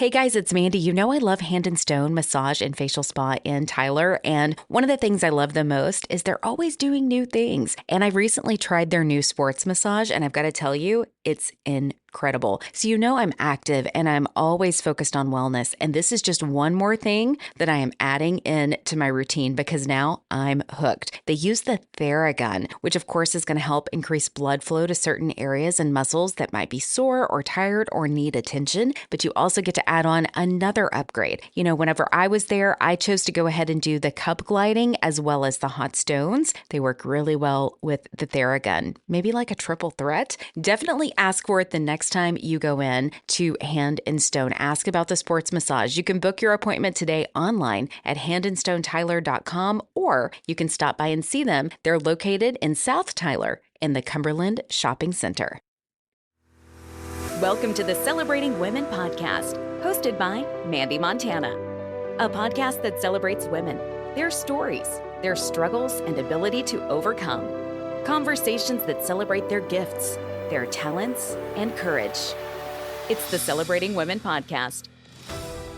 Hey guys, it's Mandy. You know I love Hand and Stone Massage and Facial Spa in Tyler, and one of the things I love the most is they're always doing new things. And I recently tried their new sports massage, and I've got to tell you, it's incredible. So you know I'm active and I'm always focused on wellness, and this is just one more thing that I am adding in to my routine because now I'm hooked. They use the Theragun, which of course is going to help increase blood flow to certain areas and muscles that might be sore or tired or need attention, but you also get to add on another upgrade. You know, whenever I was there, I chose to go ahead and do the cup gliding as well as the hot stones. They work really well with the Theragun, maybe like a triple threat. Definitely ask for it the next time you go in to Hand and Stone. Ask about the sports massage. You can book your appointment today online at handandstonetyler.com, or you can stop by and see them. They're located in South Tyler in the Cumberland Shopping Center. Welcome to the Celebrating Women podcast, hosted by Mandee Montana, a podcast that celebrates women, their stories, their struggles, and ability to overcome. Conversations that celebrate their gifts, their talents, and courage. It's the Celebrating Women podcast,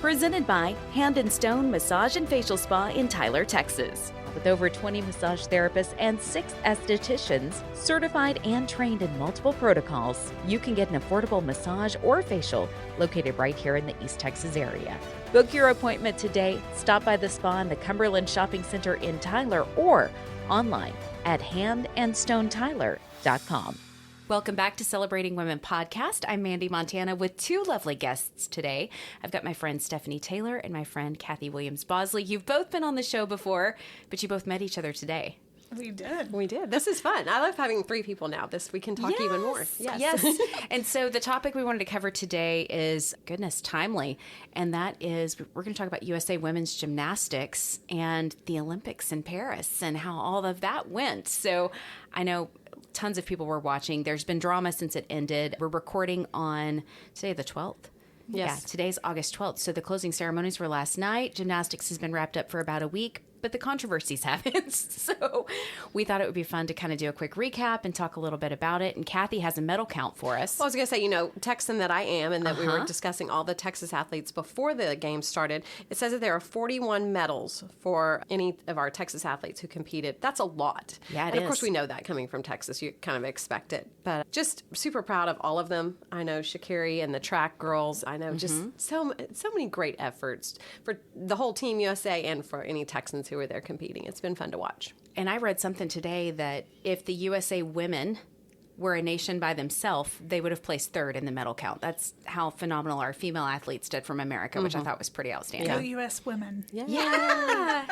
presented by Hand and Stone Massage and Facial Spa in Tyler, Texas. With over 20 massage therapists and 6 estheticians, certified and trained in multiple protocols, you can get an affordable massage or facial located right here in the East Texas area. Book your appointment today. Stop by the spa in the Cumberland Shopping Center in Tyler or online at handandstonetyler.com. Welcome back to Celebrating Women podcast. I'm Mandee Montana with 2 lovely guests today. I've got my friend Stephanie Taylor and my friend Kathy Williams Bosley. You've both been on the show before, but you both met each other today. We did. We did. This is fun. I love having 3 people now. We can talk even more. Yes. And so the topic we wanted to cover today is, goodness, timely. And that is, we're going to talk about USA Women's Gymnastics and the Olympics in Paris and how all of that went. So I know tons of people were watching. There's been drama since it ended. We're recording on today, the 12th. Yes. Yeah, today's August 12th. So the closing ceremonies were last night. Gymnastics has been wrapped up for about a week, but the controversies haven't. So we thought it would be fun to kind of do a quick recap and talk a little bit about it. And Kathy has a medal count for us. Well, I was going to say, Texan that I am, and that we were discussing all the Texas athletes before the games started. It says that there are 41 medals for any of our Texas athletes who competed. That's a lot. Yeah, and of course, we know that coming from Texas, you kind of expect it. But just super proud of all of them. I know Sha'Carri and the track girls. I know just so many great efforts for the whole Team USA and for any Texans who were there competing. It's been fun to watch. And I read something today that if the USA women were a nation by themselves, they would have placed 3rd in the medal count. That's how phenomenal our female athletes did from America, which I thought was pretty outstanding. Go U.S. women. Yeah.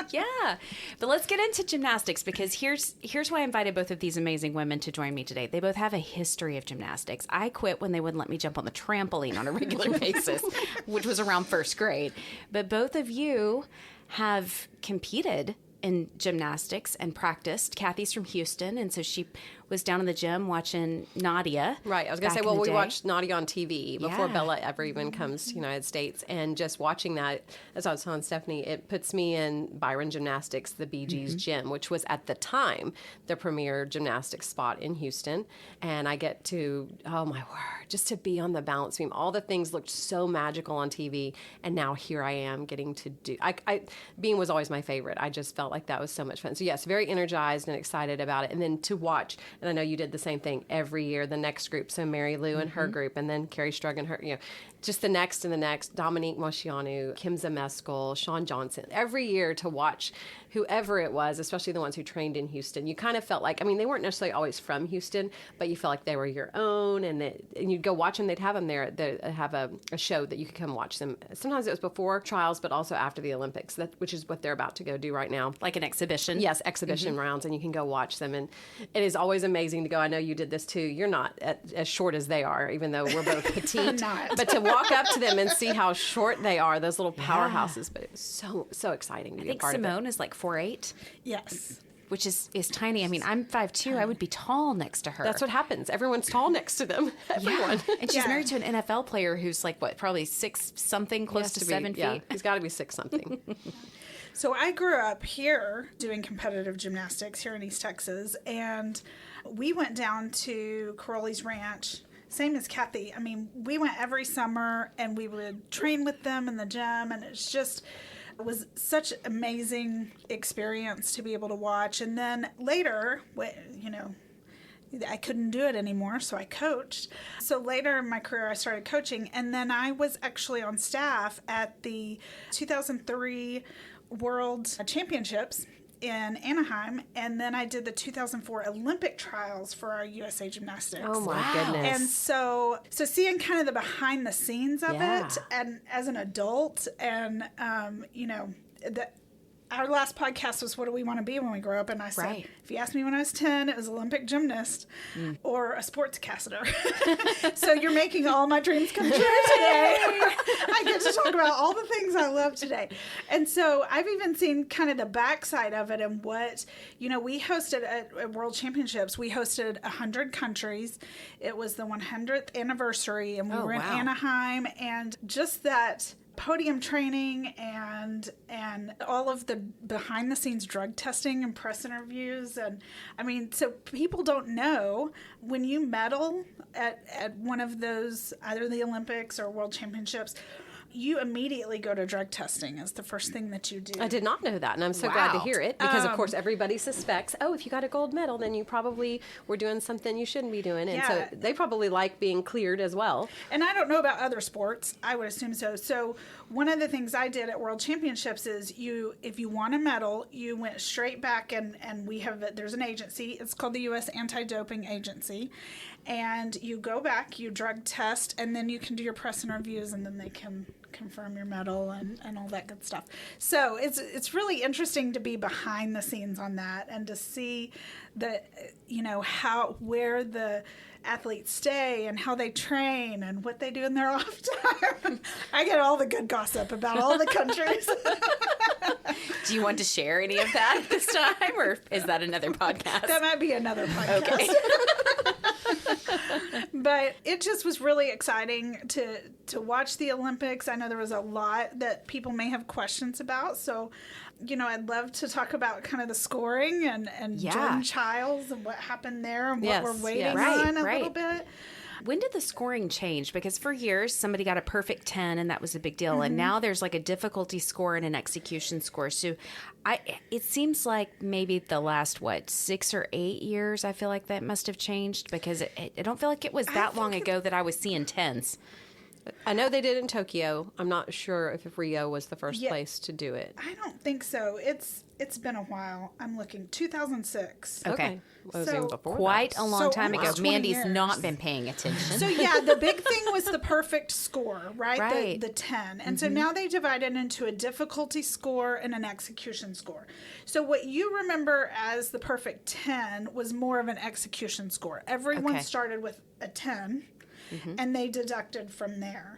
But let's get into gymnastics, because here's why I invited both of these amazing women to join me today. They both have a history of gymnastics. I quit when they wouldn't let me jump on the trampoline on a regular basis, which was around 1st grade. But both of you have competed in gymnastics and practiced. Kathy's from Houston, and so she was down in the gym watching Nadia. Right. I was going to say, well, we watched Nadia on TV before Bella ever even comes to the United States. And just watching that, as I was telling Stephanie, it puts me in Byron Gymnastics, the Bee Gees gym, which was at the time the premier gymnastics spot in Houston. And I get to, oh my word, just to be on the balance beam. All the things looked so magical on TV. And now here I am getting to do, beam was always my favorite. I just felt like that was so much fun. So yes, very energized and excited about it. And then to watch, and I know you did the same thing every year, the next group. So Mary Lou and her group, and then Carrie Strug and her, just the next and the next, Dominique Moscianu, Kim Zameskel, Sean Johnson. Every year to watch whoever it was, especially the ones who trained in Houston, you kind of felt like, they weren't necessarily always from Houston, but you felt like they were your own, and you'd go watch them. They'd have them there. They'd have a show that you could come watch them. Sometimes it was before trials, but also after the Olympics, which is what they're about to go do right now. Like an exhibition? Yes, exhibition rounds, and you can go watch them. And it is always amazing to go. I know you did this too. You're not as short as they are, even though we're both petite. But to walk up to them and see how short they are, those little powerhouses, but it was so exciting to be a part of it. Simone is like 4'8". Yes. Which is tiny. I'm 5'2". I would be tall next to her. That's what happens. Everyone's tall next to them. Everyone. Yeah. And she's married to an NFL player who's like, probably 6 something, close to 7 feet. Yeah, he's got to be 6 something. So I grew up here doing competitive gymnastics here in East Texas, and we went down to Corolli's Ranch same as Kathy. I mean, we went every summer and we would train with them in the gym, and it was such an amazing experience to be able to watch. And then later, I couldn't do it anymore, so I coached. So later in my career, I started coaching, and then I was actually on staff at the 2003 World Championships in Anaheim, and then I did the 2004 Olympic trials for our USA Gymnastics. Oh my goodness. And so seeing kind of the behind the scenes of it, and as an adult, and our last podcast was, what do we want to be when we grow up? And I said, if you asked me when I was 10, it was Olympic gymnast or a sportscaster. So you're making all my dreams come true today. I get to talk about all the things I love today. And so I've even seen kind of the backside of it, and what, we hosted at World Championships, we hosted 100 countries. It was the 100th anniversary, and we were in Anaheim, and just that podium training and all of the behind the scenes drug testing and press interviews. And I mean, so people don't know, when you medal at one of those, either the Olympics or World Championships, you immediately go to drug testing as the first thing that you do. I did not know that, and I'm so glad to hear it, because of course everybody suspects, if you got a gold medal, then you probably were doing something you shouldn't be doing, and so they probably like being cleared as well. And I don't know about other sports. I would assume so. So one of the things I did at World Championships is, if you won a medal, you went straight back, and there's an agency. It's called the U.S. Anti-Doping Agency. And you go back, you drug test, and then you can do your press interviews, and then they can confirm your medal and all that good stuff. So it's really interesting to be behind the scenes on that, and to see where the athletes stay and how they train and what they do in their off time. I get all the good gossip about all the countries. Do you want to share any of that this time, or is that another podcast? That might be another podcast. Okay. But it just was really exciting to watch the Olympics. I know there was a lot that people may have questions about. So, I'd love to talk about kind of the scoring and Jordan Childs and what happened there, and what we're waiting on a little bit. When did the scoring change? Because for years, somebody got a perfect 10, and that was a big deal. Mm-hmm. And now there's like a difficulty score and an execution score. So it seems like maybe the last, 6 or 8 years, I feel like that must have changed, because I don't feel like it was that long ago that I was seeing 10s. I know they did in Tokyo. I'm not sure if Rio was the first place to do it. I don't think so. It's been a while. I'm looking. 2006. Okay. So quite a long time ago. Mandee's years. Not been paying attention. So the big thing was the perfect score, right? Right. The 10. And so now they divided into a difficulty score and an execution score. So what you remember as the perfect 10 was more of an execution score. Everyone started with a 10. Mm-hmm. And they deducted from there.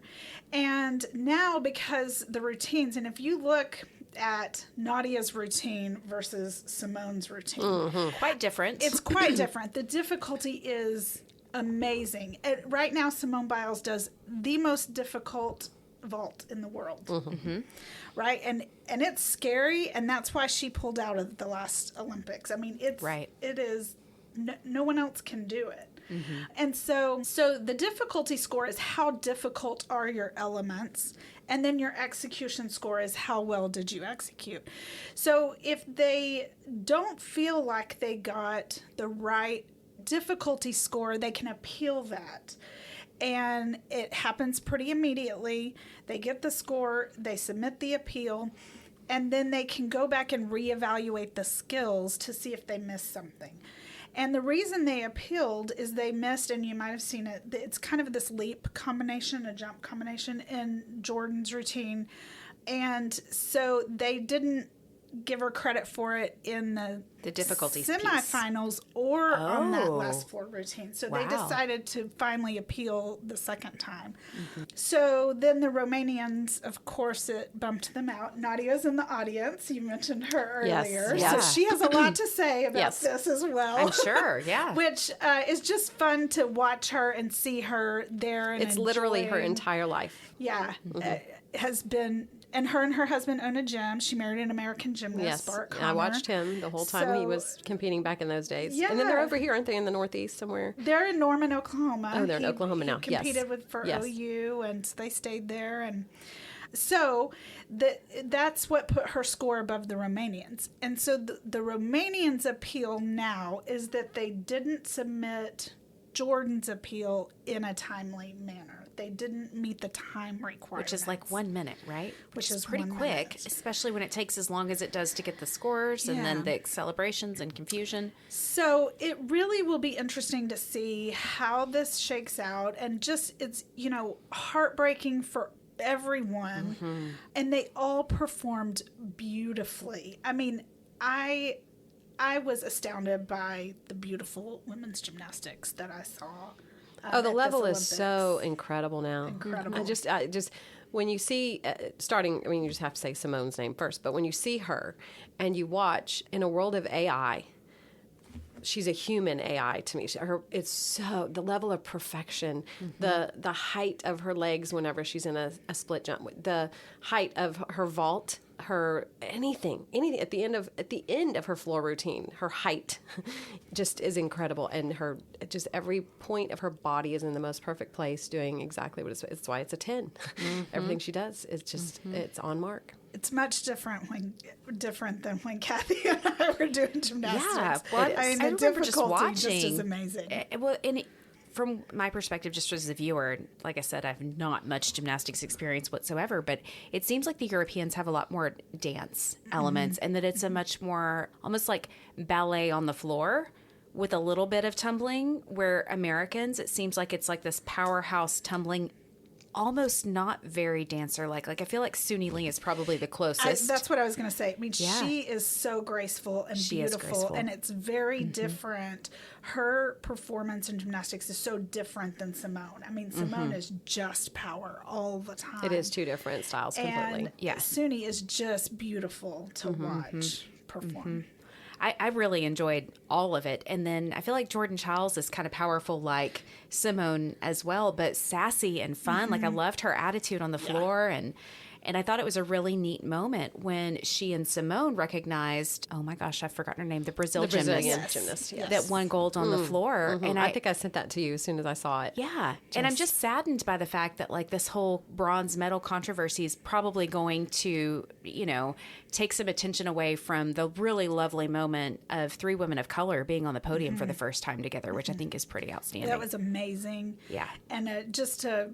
And now, because the routines, and if you look at Nadia's routine versus Simone's routine, quite different. It's quite different. The difficulty is amazing. Right now, Simone Biles does the most difficult vault in the world. Mm-hmm. Right? And it's scary, and that's why she pulled out of the last Olympics. I mean, it is, no one else can do it. Mm-hmm. And so the difficulty score is how difficult are your elements, and then your execution score is how well did you execute. So if they don't feel like they got the right difficulty score, they can appeal that. And it happens pretty immediately. They get the score, they submit the appeal, and then they can go back and reevaluate the skills to see if they missed something. And the reason they appealed is they missed, and you might have seen it, it's kind of this leap combination, a jump combination in Jordan's routine. And so they didn't give her credit for it in the difficulties semifinals or on that last floor routine. So they decided to finally appeal the second time. Mm-hmm. So then the Romanians, of course, it bumped them out. Nadia's in the audience. You mentioned her earlier. Yes. So she has a lot to say about this as well. I'm sure, yeah. Which is just fun to watch her and see her there. And it's literally her entire life. has been, and her husband own a gym. She married an American gymnast, Yes, Bart and Connor. I watched him the whole time he was competing back in those days. Yeah. And then they're over here, aren't they, in the Northeast somewhere? They're in Norman, Oklahoma. Oh, they're in Oklahoma now. He competed for Yes. OU, and they stayed there. And so that's what put her score above the Romanians. And so the Romanians' appeal now is that they didn't submit Jordan's appeal in a timely manner. They didn't meet the time requirements. Which is like 1 minute, right? Which is pretty 1 quick, minute. especially when it takes as long as it does to get the scores and then the celebrations and confusion. So it really will be interesting to see how this shakes out. And just, it's, heartbreaking for everyone. Mm-hmm. And they all performed beautifully. I mean, I was astounded by the beautiful women's gymnastics that I saw. The level is so incredible now. Incredible. I just when you see, starting, I mean, you just have to say Simone's name first, but when you see her and you watch in a world of AI, she's a human AI to me. It's so, the level of perfection, the height of her legs whenever she's in a split jump, the height of her vault, her anything at the end of her floor routine, her height just is incredible, and her just every point of her body is in the most perfect place, doing exactly what it's why it's a 10. Everything she does is just it's on mark. It's much different than when Kathy and I were doing gymnastics. Yeah, well, I mean, the remember just difficulty watching. just is amazing. From my perspective, just as a viewer, like I said, I have not much gymnastics experience whatsoever, but it seems like the Europeans have a lot more dance elements, and that it's a much more almost like ballet on the floor with a little bit of tumbling, where Americans, it seems like it's like this powerhouse tumbling, almost not very dancer-like. Like, I feel like Suni Lee is probably the closest. That's what I was going to say. I mean, she is so graceful and beautiful, and it's very different. Her performance in gymnastics is so different than Simone. I mean, Simone is just power all the time. It is two different styles completely. And Suni is just beautiful to watch perform. I really enjoyed all of it. And then I feel like Jordan Childs is kind of powerful like Simone as well, but sassy and fun. Like, I loved her attitude on the floor. And I thought it was a really neat moment when she and Simone recognized, oh my gosh, I've forgotten her name, the Brazilian gymnast that won gold on the floor. And I think I sent that to you as soon as I saw it. Yeah. And I'm just saddened by the fact that, like, this whole bronze medal controversy is probably going to, take some attention away from the really lovely moment of 3 women of color being on the podium for the first time together, which I think is pretty outstanding. That was amazing. Yeah. And just a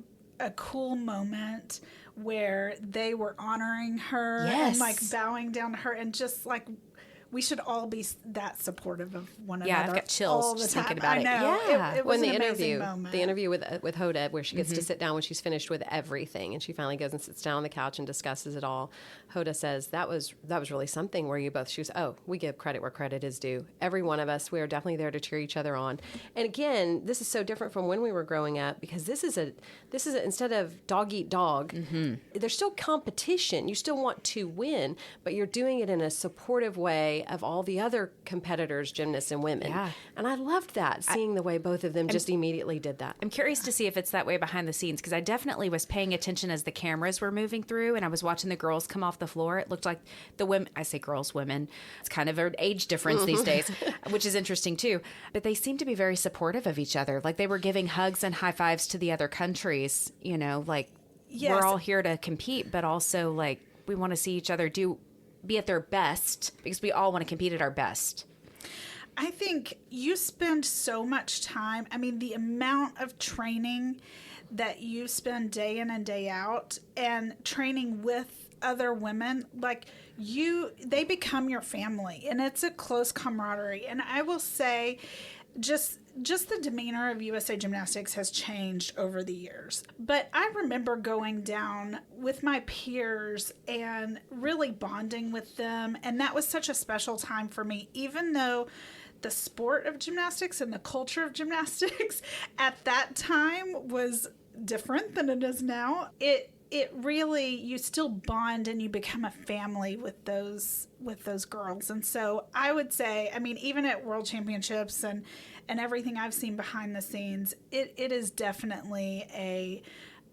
cool moment where they were honoring her and like bowing down to her, and just like, we should all be that supportive of one another. Yeah, I've got chills all the just time. thinking about I it. know. Yeah. It was When an amazing moment. the interview with Hoda, where she gets to sit down when she's finished with everything, and she finally goes and sits down on the couch and discusses it all. Hoda says that was really something. Where you both, she was, we give credit where credit is due. Every one of us, we are definitely there to cheer each other on. And again, this is so different from when we were growing up, because this is instead of dog eat dog, there's still competition. You still want to win, but you're doing it in a supportive way of all the other competitors, gymnasts and women. Yeah. And I loved that, seeing the way both of them just immediately did that. I'm curious to see if it's that way behind the scenes, because I definitely was paying attention as the cameras were moving through, and I was watching the girls come off the floor. It looked like the women, I say girls, women, it's kind of an age difference these days, which is interesting too. But they seem to be very supportive of each other. Like, they were giving hugs and high fives to the other countries, like, we're all here to compete, but also, like, we want to see each other be at their best, because we all want to compete at our best. I think you spend so much time. I mean, the amount of training that you spend day in and day out, and training with other women, like, they become your family, and it's a close camaraderie. And I will say, just the demeanor of USA Gymnastics has changed over the years. But I remember going down with my peers and really bonding with them, and that was such a special time for me, even though the sport of gymnastics and the culture of gymnastics at that time was different than it is now. It really, you still bond and you become a family with those girls. And so I would say, I mean, even at World Championships and everything I've seen behind the scenes, it is definitely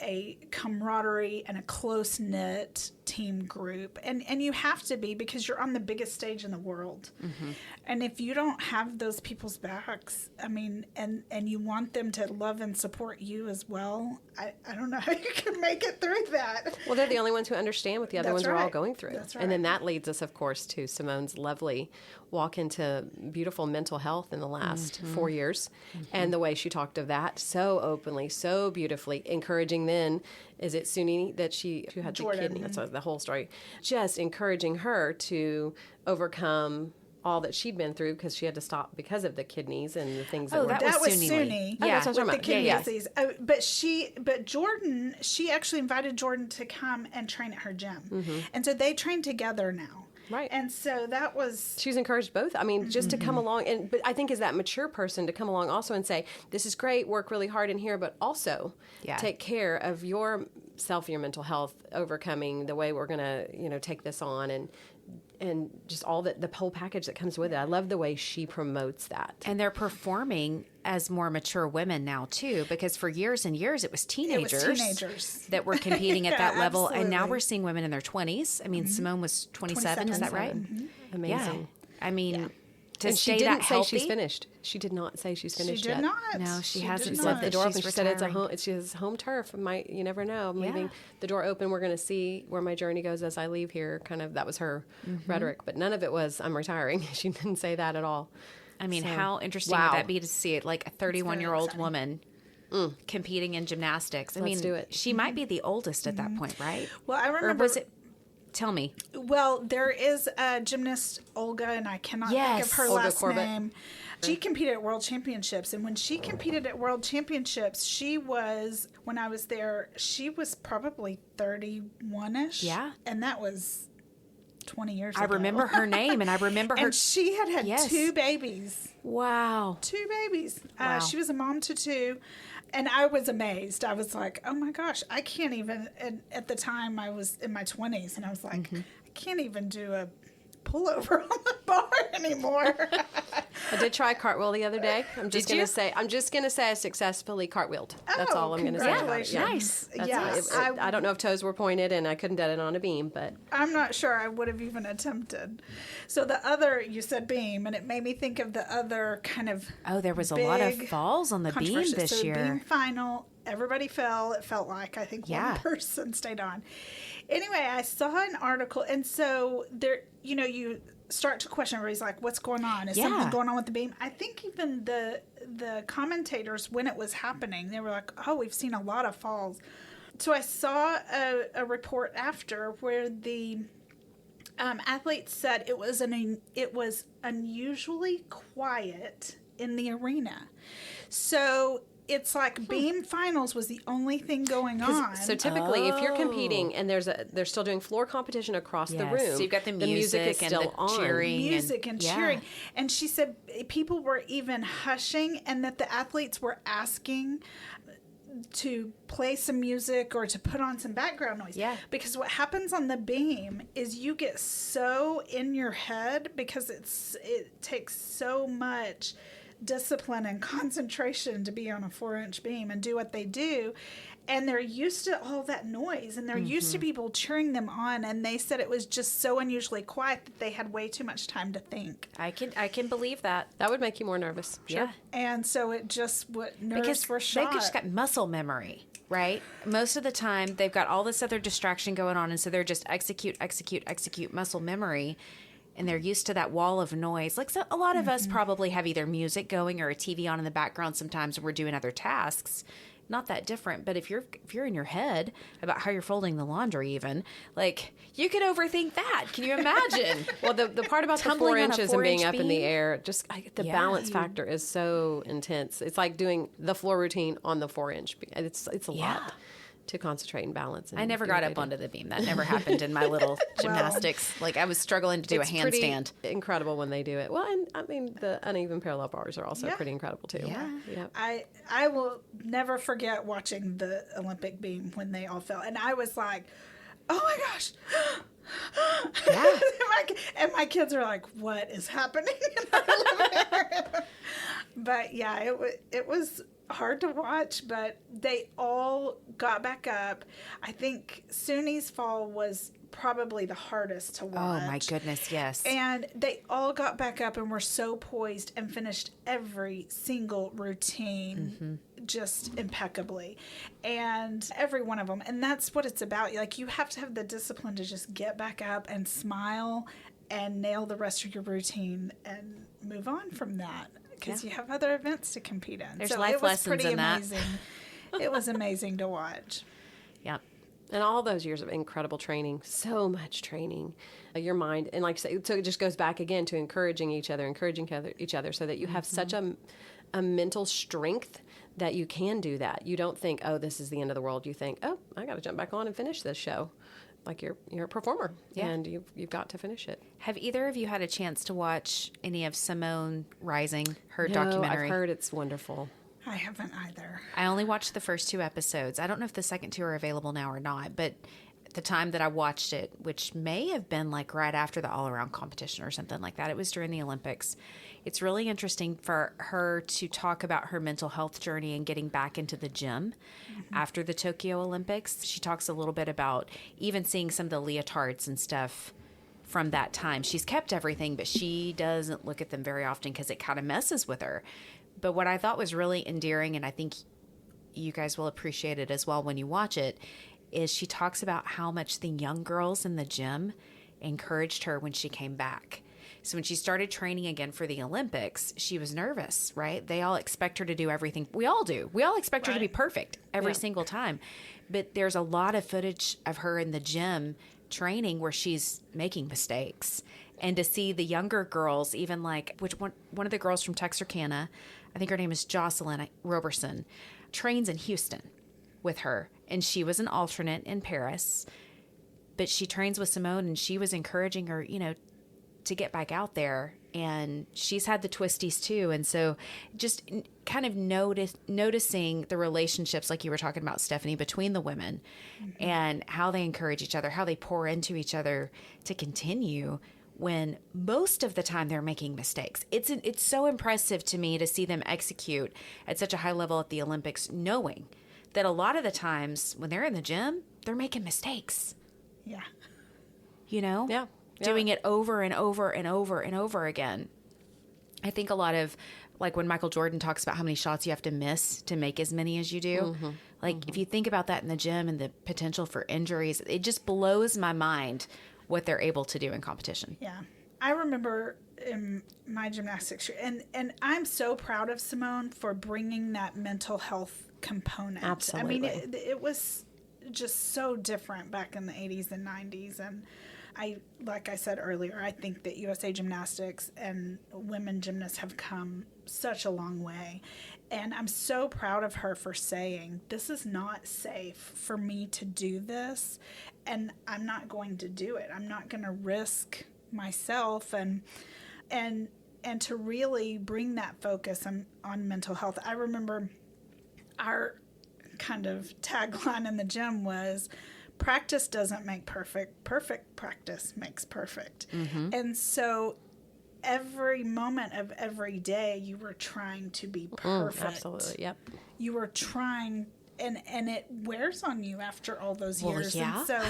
a camaraderie and a close-knit team group. And you have to be, because you're on the biggest stage in the world. Mm-hmm. And if you don't have those people's backs, I mean, and you want them to love and support you as well, I don't know how you can make it through that. Well, they're the only ones who understand what the other That's ones are all right. going through. That's right. And then that leads us, of course, to Simone's lovely walk into beautiful mental health in the last 4 years. And the way she talked of that so openly, so beautifully, encouraging then, is it Sunini that she had Jordan. the kidney? That's the whole story. Just encouraging her to overcome all that she'd been through, because she had to stop because of the kidneys and the things that were... That was Suni. Suni. Yeah. That's what I'm With the talking kidney about. disease. But Jordan, she actually invited Jordan to come and train at her gym. And so they train together now. Right. And so that was... She's encouraged both. I mean, just to come along, but I think as that mature person to come along also and say, this is great, work really hard in here, but also take care of yourself, your mental health, overcoming the way we're going to, take this on, and just all the whole package that comes with it. I love the way she promotes that. And they're performing as more mature women now, too, because for years and years it was teenagers, that were competing at that level. And now absolutely. we're seeing women in their 20s. I mean, Simone was 27, is that right? Amazing. Yeah. I mean, to And she stay didn't that say healthy. she's finished. She did not say she's finished She yet. did not. No, she hasn't did said not. that The door open. she's She said it's retiring. she has home turf. You never know. I'm leaving the door open. We're going to see where my journey goes as I leave here. Kind of, that was her rhetoric, but none of it was I'm retiring. She didn't say that at all. I mean, So, how interesting wow. would that be to see it, like a 31-year-old exciting. woman competing in gymnastics? I Let's mean, do it. she might be the oldest at that point, right? Well, I Or remember... was it? Tell me. Well, there is a gymnast, Olga, and I cannot think Yes. of her Olga last Corbett. name. She competed at World Championships, and when she competed at World Championships, when I was there, she was probably 31-ish. Yeah. And that was 20 years I ago. remember her name, and I remember her. And she had Yes. 2 babies. Wow. 2 babies. Wow. She was a mom to 2. And I was amazed. I was like, oh my gosh, I can't even. And at the time, I was in my 20s, and I was like, I can't even do a pullover on the bar anymore. I did try a cartwheel the other day. I'm just you? going to say I successfully cartwheeled. That's all I'm going to say about it. Congratulations. That's Yes. it. I don't know if toes were pointed and I couldn't get it on a beam, but I'm not sure I would have even attempted. So the other, you said beam, and it made me think of the other kind of Oh, there was a lot of big falls on the beam controversy. this So year. beam final, everybody fell. It felt like I think Yeah. one person stayed on. Anyway, I saw an article, and so there, you start to question. Everybody's like, "What's going on? Is Yeah. something going on with the beam?" I think even the commentators, when it was happening, they were like, "Oh, we've seen a lot of falls." So I saw a report after where the athletes said it was unusually quiet in the arena. So it's like beam finals was the only thing going on. so typically if you're competing and they're still doing floor competition across the Yes. room, So you've got the music music is and still the on. cheering. Music and yeah. cheering. And she said people were even hushing, and that the athletes were asking to play some music or to put on some background noise. Yeah. Because what happens on the beam is you get so in your head, because it takes so much discipline and concentration to be on a 4-inch beam and do what they do, and they're used to all that noise, and they're used to people cheering them on, and they said it was just so unusually quiet that they had way too much time to think. I can believe that. That would make you more nervous. Sure. Yeah. And so it just nerves Because were shot. they've just got muscle memory, right? Most of the time, they've got all this other distraction going on, and so they're just execute muscle memory, and they're used to that wall of noise. Like, so a lot of us probably have either music going or a TV on in the background sometimes when we're doing other tasks. Not that different, but if you're in your head about how you're folding the laundry, even, like, you could overthink that. Can you imagine? Well, the part about the Tumbling 4 on a inches and being 4-inch up in the beam? air, just the Yeah. balance factor is so intense. It's like doing the floor routine on the 4-inch beam. It's a Yeah. lot to concentrate and balance. And I never do got what up I do. onto the beam. That never happened in my little gymnastics. Like, I was struggling to do It's a pretty handstand. incredible when they do it. Well, and I mean the uneven parallel bars are also Yeah. pretty incredible too. Yeah. I will never forget watching the Olympic beam when they all fell, and I was like, "Oh my gosh!" Yeah. and my kids are like, "What is happening?" in our living room?" But yeah, it was hard to watch, but they all got back up. I think Suni's fall was probably the hardest to watch. Oh my goodness, yes. And they all got back up and were so poised and finished every single routine just impeccably. And every one of them. And that's what it's about. Like, you have to have the discipline to just get back up and smile and nail the rest of your routine and move on from that, because you have other events to compete in. There's so life it was lessons pretty in that. amazing. It was amazing to watch. Yep. And all those years of incredible training, so much training, your mind, and like I say, so it just goes back again to encouraging each other, so that you have such a mental strength that you can do that. You don't think, oh, this is the end of the world. You think, oh, I got to jump back on and finish this show. Like you're a performer, and you've got to finish it. Have either of you had a chance to watch any of Simone Rising, her No, documentary? I've heard it's wonderful. I haven't either. I only watched the first 2 episodes. I don't know if the second 2 are available now or not, but at the time that I watched it, which may have been like right after the all-around competition or something like that, it was during the Olympics. It's really interesting for her to talk about her mental health journey and getting back into the gym after the Tokyo Olympics. She talks a little bit about even seeing some of the leotards and stuff from that time. She's kept everything, but she doesn't look at them very often because it kind of messes with her. But what I thought was really endearing, and I think you guys will appreciate it as well when you watch it, is she talks about how much the young girls in the gym encouraged her when she came back. So when she started training again for the Olympics, she was nervous, right? They all expect her to do everything. We all do. We all expect her to be perfect every single time. But there's a lot of footage of her in the gym training where she's making mistakes. And to see the younger girls, even like one of the girls from Texarkana, I think her name is Jocelyn Roberson, trains in Houston with her. And she was an alternate in Paris. But she trains with Simone, and she was encouraging her, to get back out there. And she's had the twisties too. And so just kind of noticing the relationships, like you were talking about, Stephanie, between the women and how they encourage each other, how they pour into each other to continue when most of the time they're making mistakes. It's so impressive to me to see them execute at such a high level at the Olympics, knowing that a lot of the times when they're in the gym, they're making mistakes. Yeah. Yeah. Doing it over and over and over and over again. I think a lot of, like when Michael Jordan talks about how many shots you have to miss to make as many as you do. If you think about that in the gym and the potential for injuries, it just blows my mind what they're able to do in competition. Yeah. I remember in my gymnastics, and I'm so proud of Simone for bringing that mental health component. Absolutely. I mean, it was just so different back in the 80s and 90s. And like I said earlier, I think that USA Gymnastics and women gymnasts have come such a long way. And I'm so proud of her for saying, this is not safe for me to do this, and I'm not going to do it. I'm not going to risk myself and to really bring that focus on mental health. I remember our kind of tagline in the gym was, practice doesn't make perfect. Perfect practice makes perfect. And so every moment of every day, you were trying to be perfect. Absolutely, yep. You were trying, and it wears on you after all those years. Yeah. And so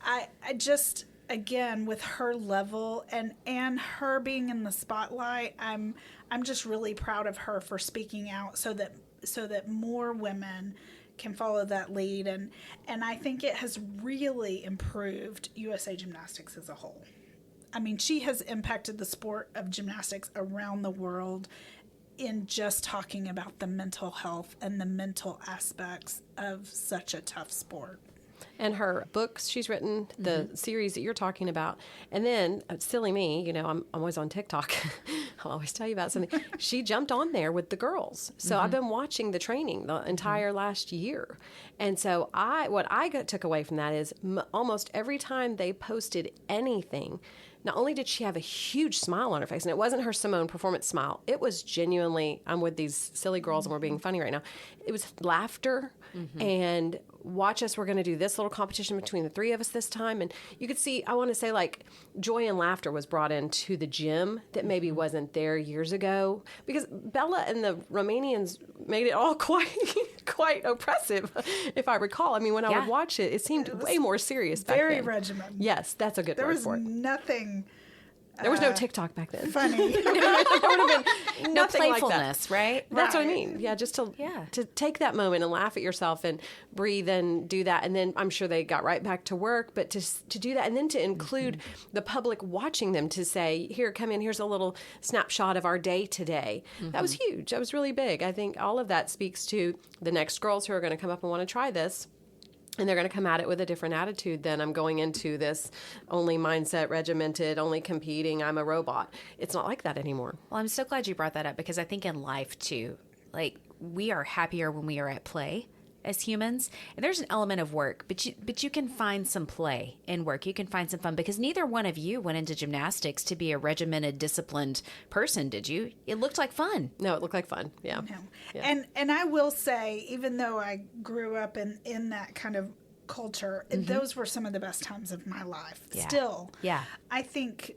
I just, again, with her level and her being in the spotlight, I'm just really proud of her for speaking out so that more women can follow that lead. And I think it has really improved USA Gymnastics as a whole. I mean, she has impacted the sport of gymnastics around the world in just talking about the mental health and the mental aspects of such a tough sport. And her books she's written, the series that you're talking about. And then, silly me, I'm always on TikTok. I'll always tell you about something. She jumped on there with the girls. So I've been watching the training the entire last year. And so what I took away from that is almost every time they posted anything, not only did she have a huge smile on her face, and it wasn't her Simone performance smile, it was genuinely, I'm with these silly girls and we're being funny right now. It was laughter. and watch us. We're going to do this little competition between the three of us this time. And you could see, I want to say, like, joy and laughter was brought into the gym that maybe wasn't there years ago, because Bella and the Romanians made it all quite oppressive, if I recall. I mean, when I would watch it, it seemed way more serious back then. Very regimented. Yes, that's a good word for it. There was nothing... There was no TikTok back then. Funny. There would have been No nothing like playfulness, that. right? That's what I mean. Yeah, just to take that moment and laugh at yourself and breathe and do that. And then I'm sure they got right back to work, but to do that and then to include the public watching them, to say, here, come in, here's a little snapshot of our day today. That was huge. That was really big. I think all of that speaks to the next girls who are going to come up and want to try this. And they're going to come at it with a different attitude than, I'm going into this only mindset, regimented, only competing, I'm a robot. It's not like that anymore. Well, I'm so glad you brought that up, because I think in life too, like, we are happier when we are at play as humans. And there's an element of work, but you can find some play in work. You can find some fun, because neither one of you went into gymnastics to be a regimented, disciplined person, did you? It looked like fun. No, it looked like fun. Yeah. No. Yeah. And I will say, even though I grew up in that kind of culture, those were some of the best times of my life. Yeah. Still. Yeah. I think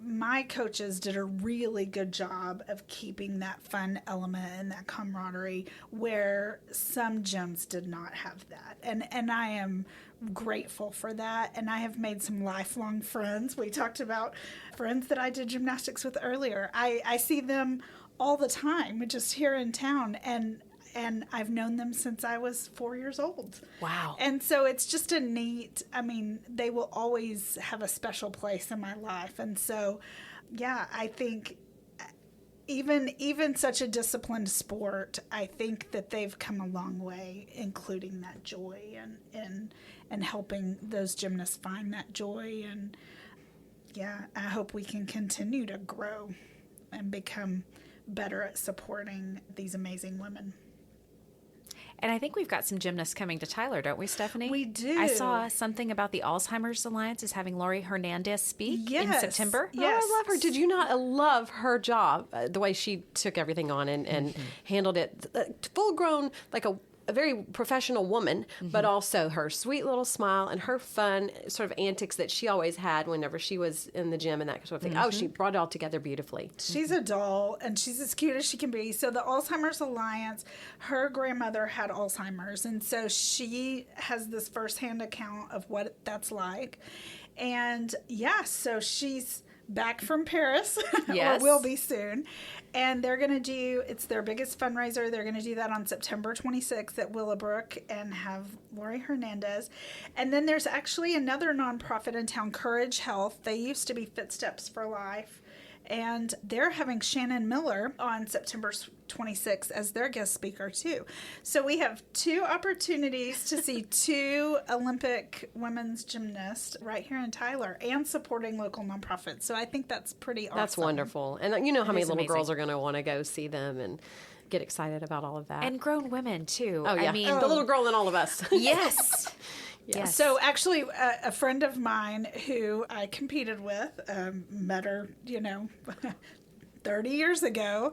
my coaches did a really good job of keeping that fun element and that camaraderie, where some gyms did not have that. And I am grateful for that. And I have made some lifelong friends. We talked about friends that I did gymnastics with earlier. I see them all the time, just here in town. And I've known them since I was 4 years old. Wow. And so it's just a neat, I mean, they will always have a special place in my life. And so, yeah, I think even such a disciplined sport, I think that they've come a long way, including that joy and helping those gymnasts find that joy. And yeah, I hope we can continue to grow and become better at supporting these amazing women. And I think we've got some gymnasts coming to Tyler, don't we, Stephanie? We do. I saw something about the Alzheimer's Alliance is having Lori Hernandez speak in September. Yes. Oh, I love her. Did you not love her job, the way she took everything on and handled it? Full grown, like a very professional woman, but also her sweet little smile and her fun sort of antics that she always had whenever she was in the gym and that sort of thing. Oh, she brought it all together beautifully. She's a doll, and she's as cute as she can be. So the Alzheimer's Alliance, her grandmother had Alzheimer's, and so she has this firsthand account of what that's like. And yeah, so she's back from Paris, Yes. or will be soon. And they're going to do, it's their biggest fundraiser. They're going to do that on September 26th at Willowbrook and have Lori Hernandez. And then there's actually another nonprofit in town, Courage Health. They used to be Footsteps for Life. And they're having Shannon Miller on September 26th as their guest speaker, too. So we have two opportunities to see two Olympic women's gymnasts right here in Tyler and supporting local nonprofits. So I think that's pretty awesome. That's wonderful. And you know how many little amazing. girls are going to want to go see them and get excited about all of that. And grown women, too. oh, yeah. I mean, the little girl in all of us. yes. Yes. So actually, a friend of mine who I competed with, met her, 30 years ago,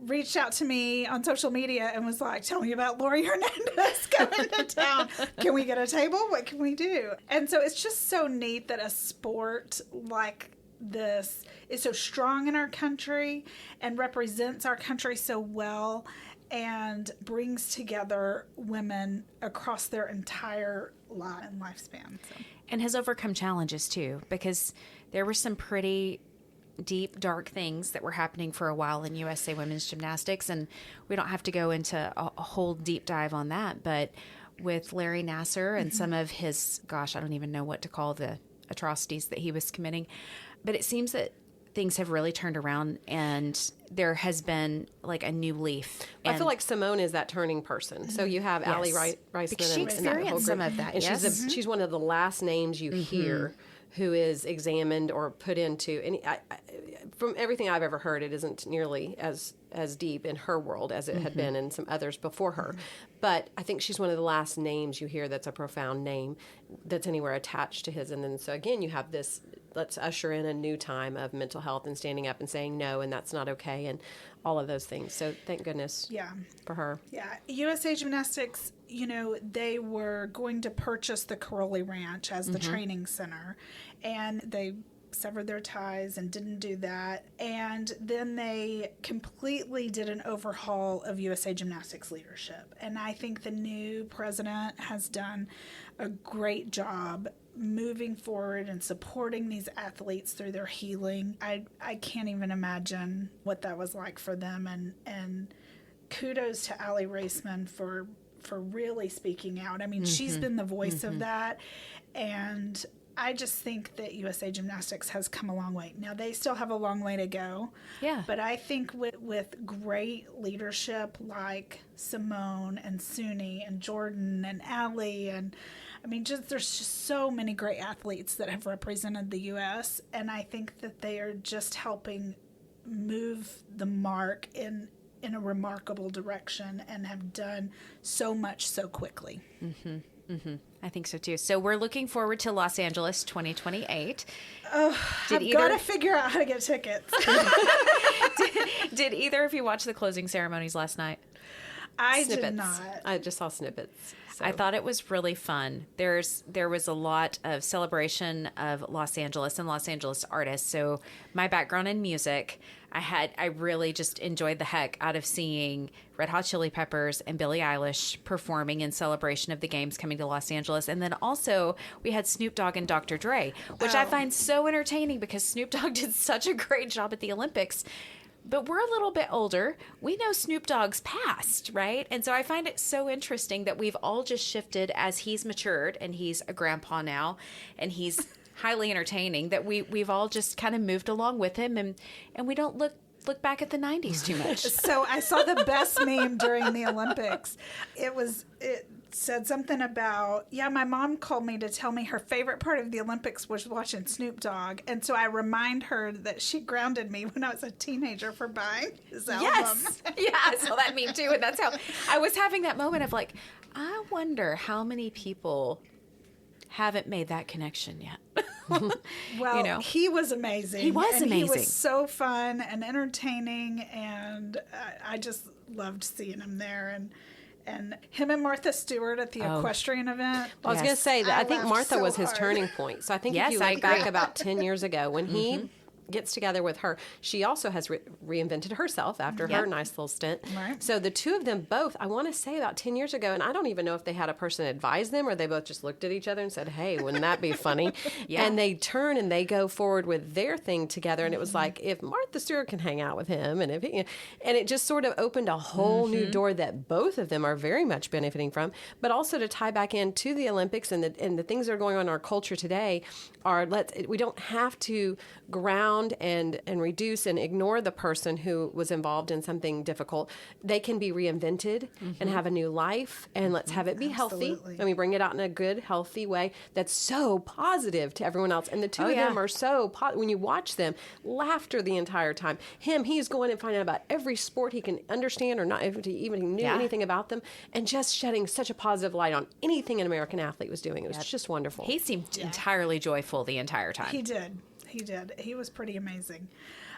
reached out to me on social media and was like, tell me about Lori Hernandez coming to town. Can we get a table? What can we do? And so it's just so neat that a sport like this is so strong in our country and represents our country so well and brings together women across their entire lifespan. So. And has overcome challenges, too, because there were some pretty deep, dark things that were happening for a while in USA Women's Gymnastics, and we don't have to go into a whole deep dive on that, but with Larry Nasser and some of his, I don't even know what to call the atrocities that he was committing, but it seems that things have really turned around and there has been like a new leaf. I feel like Simone is that turning person. So you have Allie Reisman. Because she experienced some of that, and yes. she's one of the last names you hear who is examined or put into. And from everything I've ever heard, it isn't nearly as deep in her world as it had been in some others before her. But I think she's one of the last names you hear that's a profound name that's anywhere attached to his. And then so again, you have this, let's usher in a new time of mental health and standing up and saying no, and that's not okay, and all of those things. So thank goodness for her. Yeah. USA Gymnastics they were going to purchase the Caroli Ranch as the training center, and they severed their ties and didn't do that. And then they completely did an overhaul of USA Gymnastics leadership. And I think the new president has done a great job moving forward and supporting these athletes through their healing. I can't even imagine what that was like for them. And kudos to Allie Raceman for really speaking out. I mean, she's been the voice of that. And I just think that USA Gymnastics has come a long way. Now, they still have a long way to go. Yeah. But I think with great leadership like Simone and Suni and Jordan and Allie, and I mean, there's just so many great athletes that have represented the U.S., and I think that they are just helping move the mark in a remarkable direction and have done so much so quickly. I think so too. So we're looking forward to Los Angeles 2028. I've got to figure out how to get tickets. Did either of you watch the closing ceremonies last night? I did not. I just saw snippets. So. I thought it was really fun. There was a lot of celebration of Los Angeles and Los Angeles artists. So my background in music, I really just enjoyed the heck out of seeing Red Hot Chili Peppers and Billie Eilish performing in celebration of the games coming to Los Angeles. And then also we had Snoop Dogg and Dr. Dre, which I find so entertaining because Snoop Dogg did such a great job at the Olympics. But we're a little bit older. We know Snoop Dogg's past, right? And so I find it so interesting that we've all just shifted as he's matured and he's a grandpa now and he's highly entertaining, that we've all just kind of moved along with him and we don't look back at the 90s too much. So I saw the best meme during the Olympics. It said something about, my mom called me to tell me her favorite part of the Olympics was watching Snoop Dogg. And so I remind her that she grounded me when I was a teenager for buying his album. Yes. Yeah, I saw that meme too. And that's how I was having that moment of like, I wonder how many people haven't made that connection yet. Well, he was amazing. He was amazing. He was so fun and entertaining, and I just loved seeing him there. And him and Martha Stewart at the equestrian event. Well, I was going to say that I think Martha was his turning point. So I think if you look back about 10 years ago when he gets together with her, she also has reinvented herself after her nice little stint. Right. So the two of them both, I want to say about 10 years ago, and I don't even know if they had a person advise them or they both just looked at each other and said, hey, wouldn't that be funny? And they turn and they go forward with their thing together. And it was like, if Martha Stewart can hang out with him, and it just sort of opened a whole new door that both of them are very much benefiting from. But also to tie back into the Olympics and the things that are going on in our culture today are, we don't have to ground and reduce and ignore the person who was involved in something difficult. They can be reinvented and have a new life, and let's have it be healthy. And we bring it out in a good, healthy way that's so positive to everyone else. And the two of them are so when you watch them, laughter the entire time. He's going and finding out about every sport he can understand or not, if he even knew anything about them, and just shedding such a positive light on anything an American athlete was doing. It was just wonderful. He seemed entirely joyful the entire time. He did. He was pretty amazing.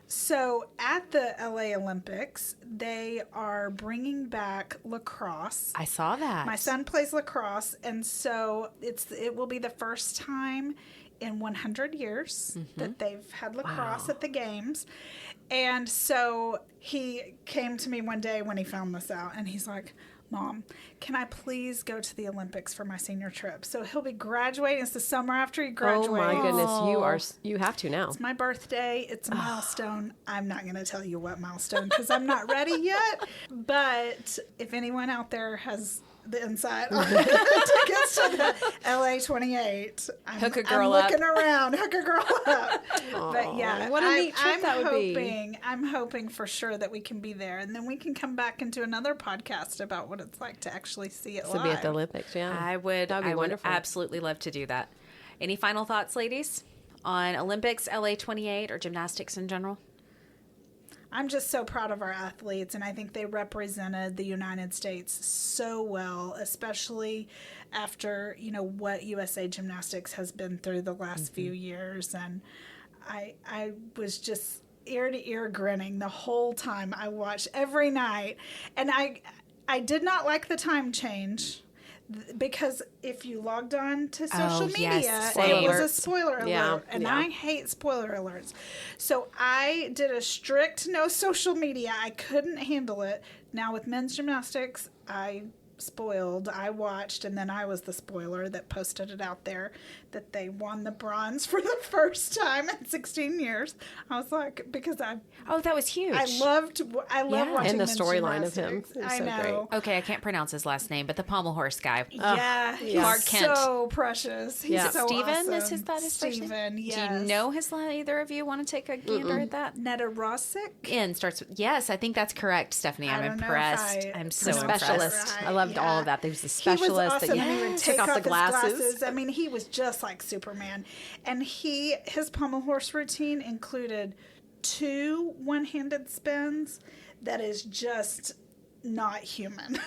So at the LA Olympics, they are bringing back lacrosse. I saw that. My son plays lacrosse, and so it will be the first time in 100 years that they've had lacrosse at the games. And so he came to me one day when he found this out, and he's like, Mom, can I please go to the Olympics for my senior trip? So he'll be graduating. It's the summer after he graduates. Oh my goodness, you have to now. It's my birthday. It's a milestone. I'm not going to tell you what milestone because I'm not ready yet. But if anyone out there has the insight on tickets to the LA 28, I'm looking around. Hook a girl up. Aww, but yeah, what a neat trip that would be. I'm hoping for sure that we can be there, and then we can come back and do another podcast about what it's like to actually see it live. To be at the Olympics, I would absolutely love to do that. Any final thoughts, ladies, on Olympics, LA 28, or gymnastics in general? I'm just so proud of our athletes, and I think they represented the United States so well, especially after, what USA Gymnastics has been through the last few years. And I was just ear to ear grinning the whole time I watched every night. And I did not like the time change. because if you logged on to social media, yes, it was a alerts. spoiler alert. Yeah, And yeah. I hate spoiler alerts. So I did a strict no social media. I couldn't handle it. Now with men's gymnastics, I watched, and then I was the spoiler that posted it out there that they won the bronze for the first time in 16 years. I was like, because that was huge. I love watching And the men's storyline of him gymnastics. is I so know. great. Okay, I can't pronounce his last name, but the pommel horse guy. Yeah, he's Clark Kent. so precious. He's Yeah. so Steven, awesome. is that his first name? Steven, yes. Do you know his last? Either of you want to take a gander at that? Netta Rossick? N starts with, yes, I think that's correct, Stephanie. I'm I don't know if impressed. I'm so pronounced impressed. it Specialist. right, I loved yeah. all of that. There was the He was specialist awesome. that He would took take off the his glasses. I mean, he was just like Superman. And his pommel horse routine included 2 one-handed spins that is just not human.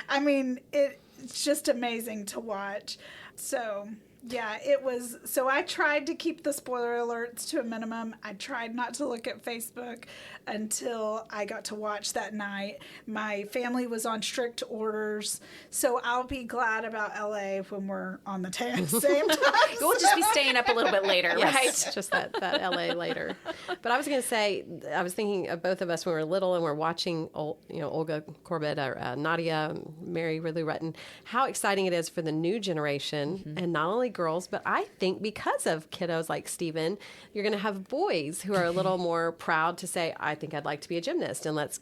I mean, it's just amazing to watch. So, yeah, it was. So I tried to keep the spoiler alerts to a minimum. I tried not to look at Facebook until I got to watch that night. My family was on strict orders. So I'll be glad about LA when we're on the same time. We'll just be staying up a little bit later, Yes, right? just that LA later. But I was going to say, I was thinking of both of us when we were little and we're watching, Olga Corbett or Nadia, Mary Ridley Rutten, how exciting it is for the new generation, and not only girls, but I think because of kiddos like Steven, you're going to have boys who are a little more proud to say, I think I'd like to be a gymnast, and let's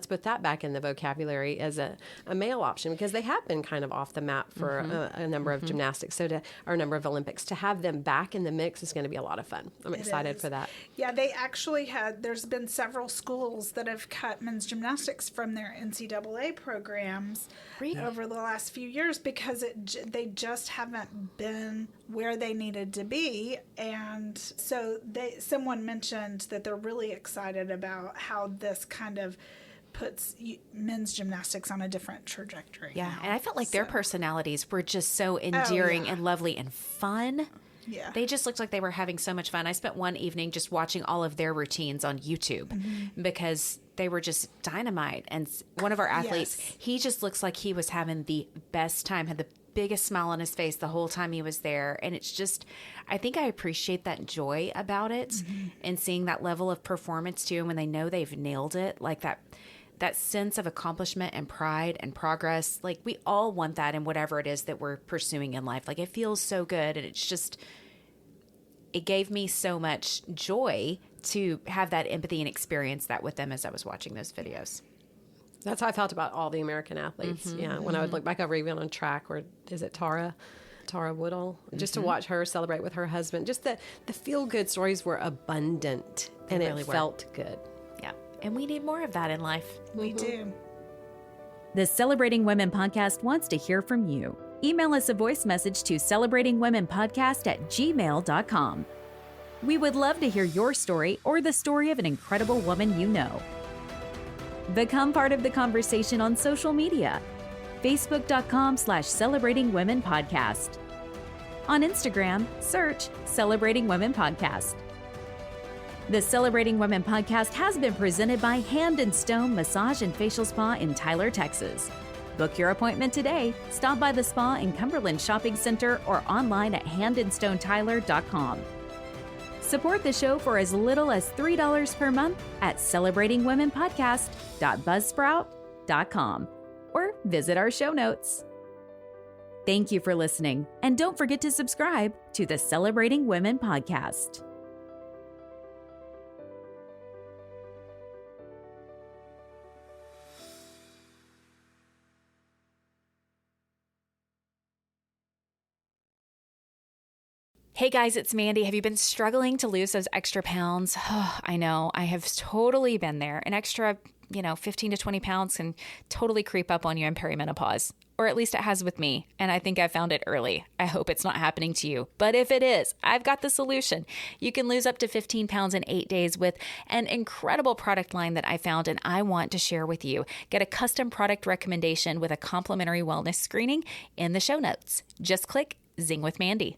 put that back in the vocabulary as a male option, because they have been kind of off the map for a number of gymnastics, or a number of Olympics. To have them back in the mix is going to be a lot of fun. I'm excited is. for that. Yeah, they actually there's been several schools that have cut men's gymnastics from their NCAA programs over the last few years because they just haven't been where they needed to be. And so someone mentioned that they're really excited about how this kind of puts men's gymnastics on a different trajectory. Yeah, now. and I felt like their personalities were just so endearing and lovely and fun. Yeah. They just looked like they were having so much fun. I spent one evening just watching all of their routines on YouTube because they were just dynamite. And one of our athletes, he just looks like he was having the best time, had the biggest smile on his face the whole time he was there. And it's just, I think I appreciate that joy about it and seeing that level of performance too. And when they know they've nailed it, like that sense of accomplishment and pride and progress, like we all want that in whatever it is that we're pursuing in life. Like it feels so good. And it's just, it gave me so much joy to have that empathy and experience that with them as I was watching those videos. That's how I felt about all the American athletes. When I would look back over even on track, or is it Tara Woodall, just to watch her celebrate with her husband. Just the feel-good stories were abundant, and really it were. felt good. Yeah. And we need more of that in life. We do. The Celebrating Women podcast wants to hear from you. Email us a voice message to celebratingwomenpodcast@gmail.com. We would love to hear your story or the story of an incredible woman you know. Become part of the conversation on social media. Facebook.com/Celebrating Women Podcast. On Instagram, search Celebrating Women Podcast. The Celebrating Women podcast has been presented by Hand and Stone Massage and Facial Spa in Tyler, Texas. Book your appointment today. Stop by the spa in Cumberland Shopping Center or online at handandstonetyler.com. Support the show for as little as $3 per month at celebratingwomenpodcast.buzzsprout.com or visit our show notes. Thank you for listening, and don't forget to subscribe to the Celebrating Women podcast. Hey guys, it's Mandee. Have you been struggling to lose those extra pounds? Oh, I know. I have totally been there. An extra, 15 to 20 pounds can totally creep up on you in perimenopause. Or at least it has with me. And I think I found it early. I hope it's not happening to you. But if it is, I've got the solution. You can lose up to 15 pounds in 8 days with an incredible product line that I found and I want to share with you. Get a custom product recommendation with a complimentary wellness screening in the show notes. Just click Zing with Mandee.